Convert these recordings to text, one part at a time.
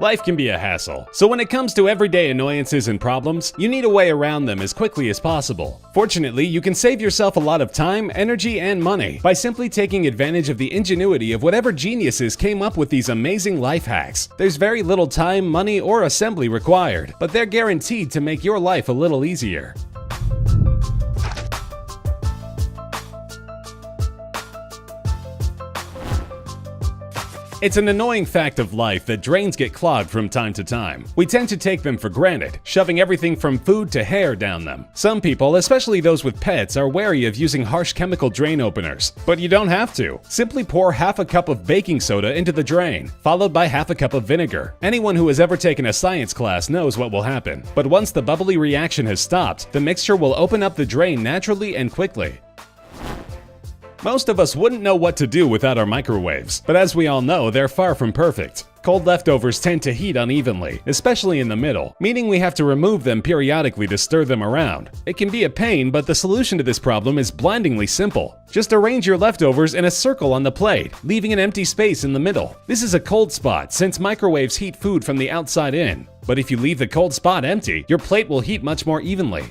Life can be a hassle, so when it comes to everyday annoyances and problems, you need a way around them as quickly as possible. Fortunately, you can save yourself a lot of time, energy, and money by simply taking advantage of the ingenuity of whatever geniuses came up with these amazing life hacks. There's very little time, money, or assembly required, but they're guaranteed to make your life a little easier. It's an annoying fact of life that drains get clogged from time to time. We tend to take them for granted, shoving everything from food to hair down them. Some people, especially those with pets, are wary of using harsh chemical drain openers, but you don't have to. Simply pour half a cup of baking soda into the drain, followed by half a cup of vinegar. Anyone who has ever taken a science class knows what will happen, but once the bubbly reaction has stopped, the mixture will open up the drain naturally and quickly. Most of us wouldn't know what to do without our microwaves, but as we all know, they're far from perfect. Cold leftovers tend to heat unevenly, especially in the middle, meaning we have to remove them periodically to stir them around. It can be a pain, but the solution to this problem is blindingly simple. Just arrange your leftovers in a circle on the plate, leaving an empty space in the middle. This is a cold spot since microwaves heat food from the outside in, but if you leave the cold spot empty, your plate will heat much more evenly.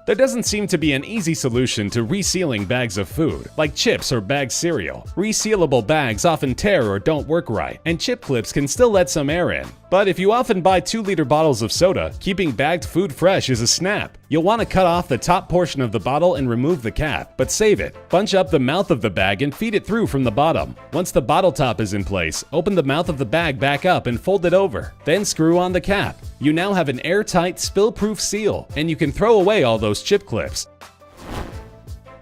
There doesn't seem to be an easy solution to resealing bags of food, like chips or bagged cereal. Resealable bags often tear or don't work right, and chip clips can still let some air in. But if you often buy 2-liter bottles of soda, keeping bagged food fresh is a snap. You'll want to cut off the top portion of the bottle and remove the cap, but save it. Bunch up the mouth of the bag and feed it through from the bottom. Once the bottle top is in place, open the mouth of the bag back up and fold it over. Then screw on the cap. You now have an airtight, spill-proof seal, and you can throw away all those chip clips.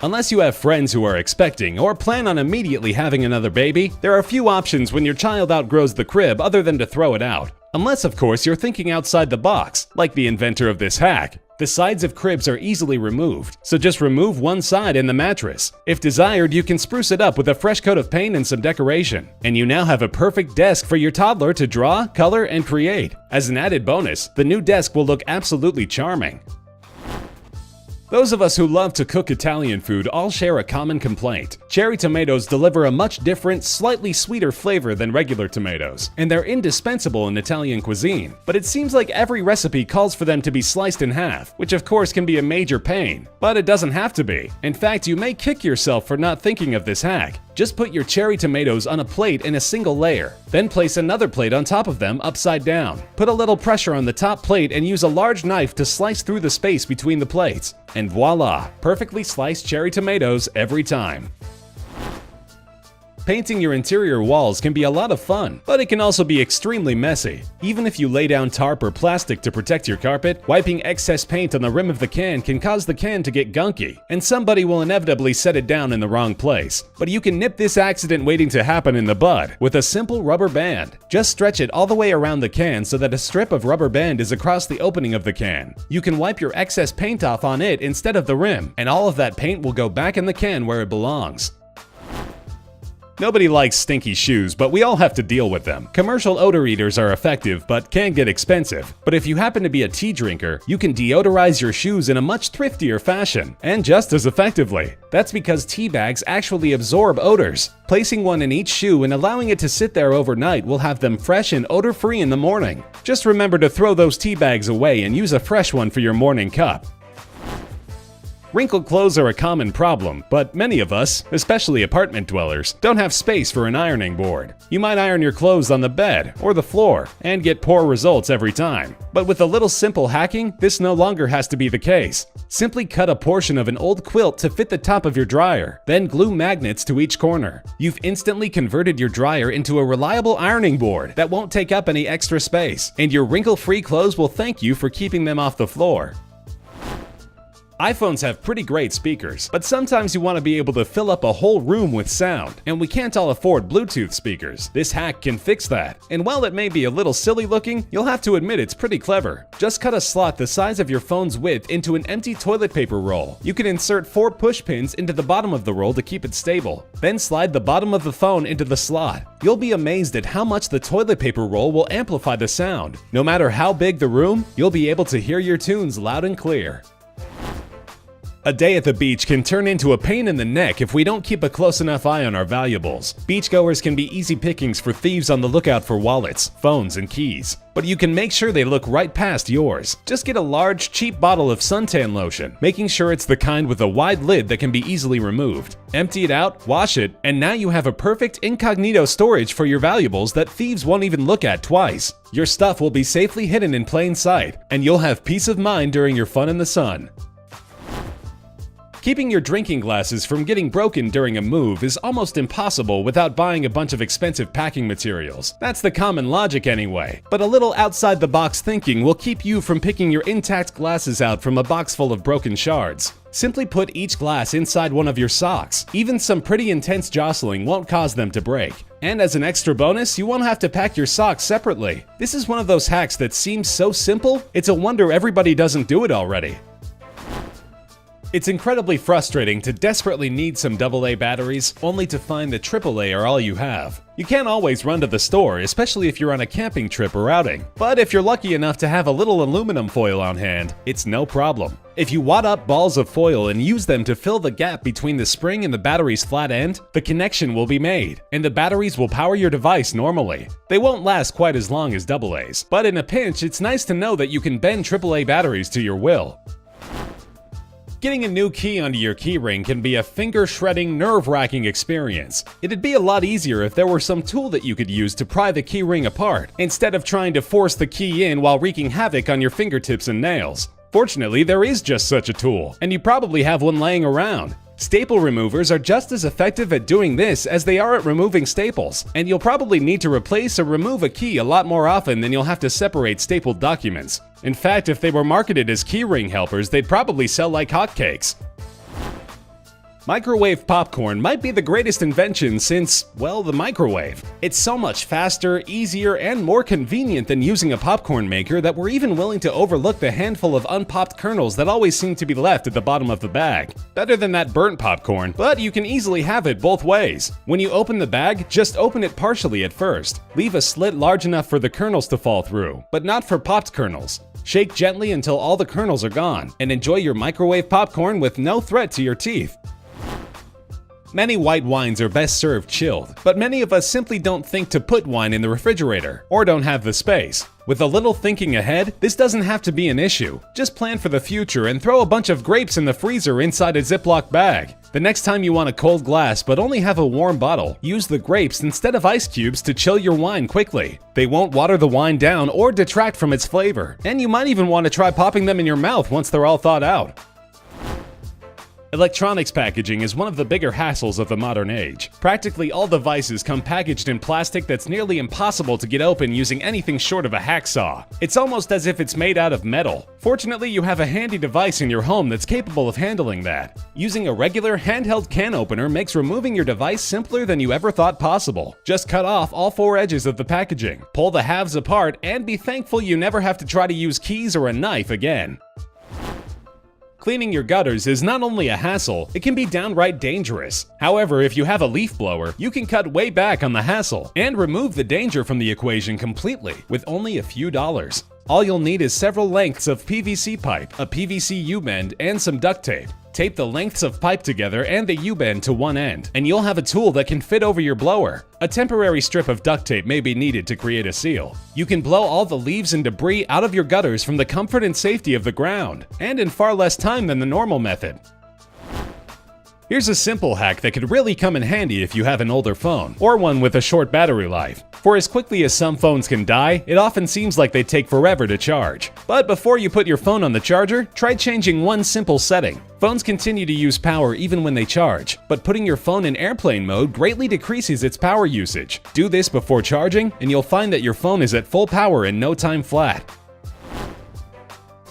Unless you have friends who are expecting or plan on immediately having another baby, there are few options when your child outgrows the crib other than to throw it out. Unless, of course, you're thinking outside the box, like the inventor of this hack. The sides of cribs are easily removed, so just remove one side and the mattress. If desired, you can spruce it up with a fresh coat of paint and some decoration, and you now have a perfect desk for your toddler to draw, color, and create. As an added bonus, the new desk will look absolutely charming. Those of us who love to cook Italian food all share a common complaint. Cherry tomatoes deliver a much different, slightly sweeter flavor than regular tomatoes, and they're indispensable in Italian cuisine. But it seems like every recipe calls for them to be sliced in half, which of course can be a major pain. But it doesn't have to be. In fact, you may kick yourself for not thinking of this hack. Just put your cherry tomatoes on a plate in a single layer. Then place another plate on top of them upside down. Put a little pressure on the top plate and use a large knife to slice through the space between the plates. And voila! Perfectly sliced cherry tomatoes every time. Painting your interior walls can be a lot of fun, but it can also be extremely messy. Even if you lay down tarp or plastic to protect your carpet, wiping excess paint on the rim of the can can cause the can to get gunky, and somebody will inevitably set it down in the wrong place. But you can nip this accident waiting to happen in the bud with a simple rubber band. Just stretch it all the way around the can so that a strip of rubber band is across the opening of the can. You can wipe your excess paint off on it instead of the rim, and all of that paint will go back in the can where it belongs. Nobody likes stinky shoes, but we all have to deal with them. Commercial odor eaters are effective, but can get expensive. But if you happen to be a tea drinker, you can deodorize your shoes in a much thriftier fashion, and just as effectively. That's because tea bags actually absorb odors. Placing one in each shoe and allowing it to sit there overnight will have them fresh and odor-free in the morning. Just remember to throw those tea bags away and use a fresh one for your morning cup. Wrinkled clothes are a common problem, but many of us, especially apartment dwellers, don't have space for an ironing board. You might iron your clothes on the bed or the floor and get poor results every time. But with a little simple hacking, this no longer has to be the case. Simply cut a portion of an old quilt to fit the top of your dryer, then glue magnets to each corner. You've instantly converted your dryer into a reliable ironing board that won't take up any extra space, and your wrinkle-free clothes will thank you for keeping them off the floor. iPhones have pretty great speakers, but sometimes you want to be able to fill up a whole room with sound, and we can't all afford Bluetooth speakers. This hack can fix that, and while it may be a little silly looking, you'll have to admit it's pretty clever. Just cut a slot the size of your phone's width into an empty toilet paper roll. You can insert 4 push pins into the bottom of the roll to keep it stable. Then slide the bottom of the phone into the slot. You'll be amazed at how much the toilet paper roll will amplify the sound. No matter how big the room, you'll be able to hear your tunes loud and clear. A day at the beach can turn into a pain in the neck if we don't keep a close enough eye on our valuables. Beachgoers can be easy pickings for thieves on the lookout for wallets, phones, and keys. But you can make sure they look right past yours. Just get a large, cheap bottle of suntan lotion, making sure it's the kind with a wide lid that can be easily removed. Empty it out, wash it, and now you have a perfect incognito storage for your valuables that thieves won't even look at twice. Your stuff will be safely hidden in plain sight, and you'll have peace of mind during your fun in the sun. Keeping your drinking glasses from getting broken during a move is almost impossible without buying a bunch of expensive packing materials. That's the common logic anyway. But a little outside-the-box thinking will keep you from picking your intact glasses out from a box full of broken shards. Simply put each glass inside one of your socks. Even some pretty intense jostling won't cause them to break. And as an extra bonus, you won't have to pack your socks separately. This is one of those hacks that seems so simple, it's a wonder everybody doesn't do it already. It's incredibly frustrating to desperately need some AA batteries, only to find that AAA are all you have. You can't always run to the store, especially if you're on a camping trip or outing. But if you're lucky enough to have a little aluminum foil on hand, it's no problem. If you wad up balls of foil and use them to fill the gap between the spring and the battery's flat end, the connection will be made, and the batteries will power your device normally. They won't last quite as long as AA's, but in a pinch, it's nice to know that you can bend AAA batteries to your will. Getting a new key onto your keyring can be a finger-shredding, nerve-wracking experience. It'd be a lot easier if there were some tool that you could use to pry the keyring apart, instead of trying to force the key in while wreaking havoc on your fingertips and nails. Fortunately, there is just such a tool, and you probably have one laying around. Staple removers are just as effective at doing this as they are at removing staples, and you'll probably need to replace or remove a key a lot more often than you'll have to separate stapled documents. In fact, if they were marketed as keyring helpers, they'd probably sell like hotcakes. Microwave popcorn might be the greatest invention since, well, the microwave. It's so much faster, easier, and more convenient than using a popcorn maker that we're even willing to overlook the handful of unpopped kernels that always seem to be left at the bottom of the bag. Better than that burnt popcorn, but you can easily have it both ways. When you open the bag, just open it partially at first. Leave a slit large enough for the kernels to fall through, but not for popped kernels. Shake gently until all the kernels are gone, and enjoy your microwave popcorn with no threat to your teeth. Many white wines are best served chilled, but many of us simply don't think to put wine in the refrigerator, or don't have the space. With a little thinking ahead, this doesn't have to be an issue. Just plan for the future and throw a bunch of grapes in the freezer inside a Ziploc bag. The next time you want a cold glass but only have a warm bottle, use the grapes instead of ice cubes to chill your wine quickly. They won't water the wine down or detract from its flavor, and you might even want to try popping them in your mouth once they're all thawed out. Electronics packaging is one of the bigger hassles of the modern age. Practically all devices come packaged in plastic that's nearly impossible to get open using anything short of a hacksaw. It's almost as if it's made out of metal. Fortunately, you have a handy device in your home that's capable of handling that. Using a regular handheld can opener makes removing your device simpler than you ever thought possible. Just cut off all four edges of the packaging, pull the halves apart, and be thankful you never have to try to use keys or a knife again. Cleaning your gutters is not only a hassle, it can be downright dangerous. However, if you have a leaf blower, you can cut way back on the hassle and remove the danger from the equation completely with only a few dollars. All you'll need is several lengths of PVC pipe, a PVC U-bend, and some duct tape. Tape the lengths of pipe together and the U-bend to one end, and you'll have a tool that can fit over your blower. A temporary strip of duct tape may be needed to create a seal. You can blow all the leaves and debris out of your gutters from the comfort and safety of the ground, and in far less time than the normal method. Here's a simple hack that could really come in handy if you have an older phone, or one with a short battery life. For as quickly as some phones can die, it often seems like they take forever to charge. But before you put your phone on the charger, try changing one simple setting. Phones continue to use power even when they charge, but putting your phone in airplane mode greatly decreases its power usage. Do this before charging, and you'll find that your phone is at full power in no time flat.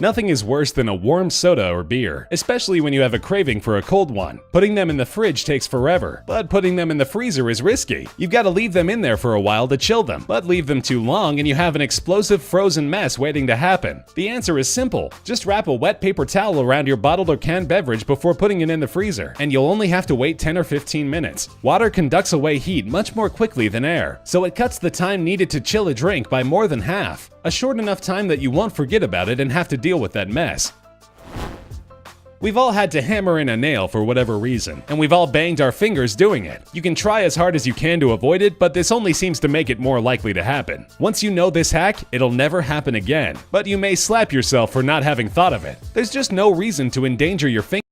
Nothing is worse than a warm soda or beer, especially when you have a craving for a cold one. Putting them in the fridge takes forever, but putting them in the freezer is risky. You've got to leave them in there for a while to chill them, but leave them too long and you have an explosive frozen mess waiting to happen. The answer is simple. Just wrap a wet paper towel around your bottled or canned beverage before putting it in the freezer, and you'll only have to wait 10 or 15 minutes. Water conducts away heat much more quickly than air, so it cuts the time needed to chill a drink by more than half. A short enough time that you won't forget about it and have to deal with that mess. We've all had to hammer in a nail for whatever reason, and we've all banged our fingers doing it. You can try as hard as you can to avoid it, but this only seems to make it more likely to happen. Once you know this hack, it'll never happen again, but you may slap yourself for not having thought of it. There's just no reason to endanger your fingers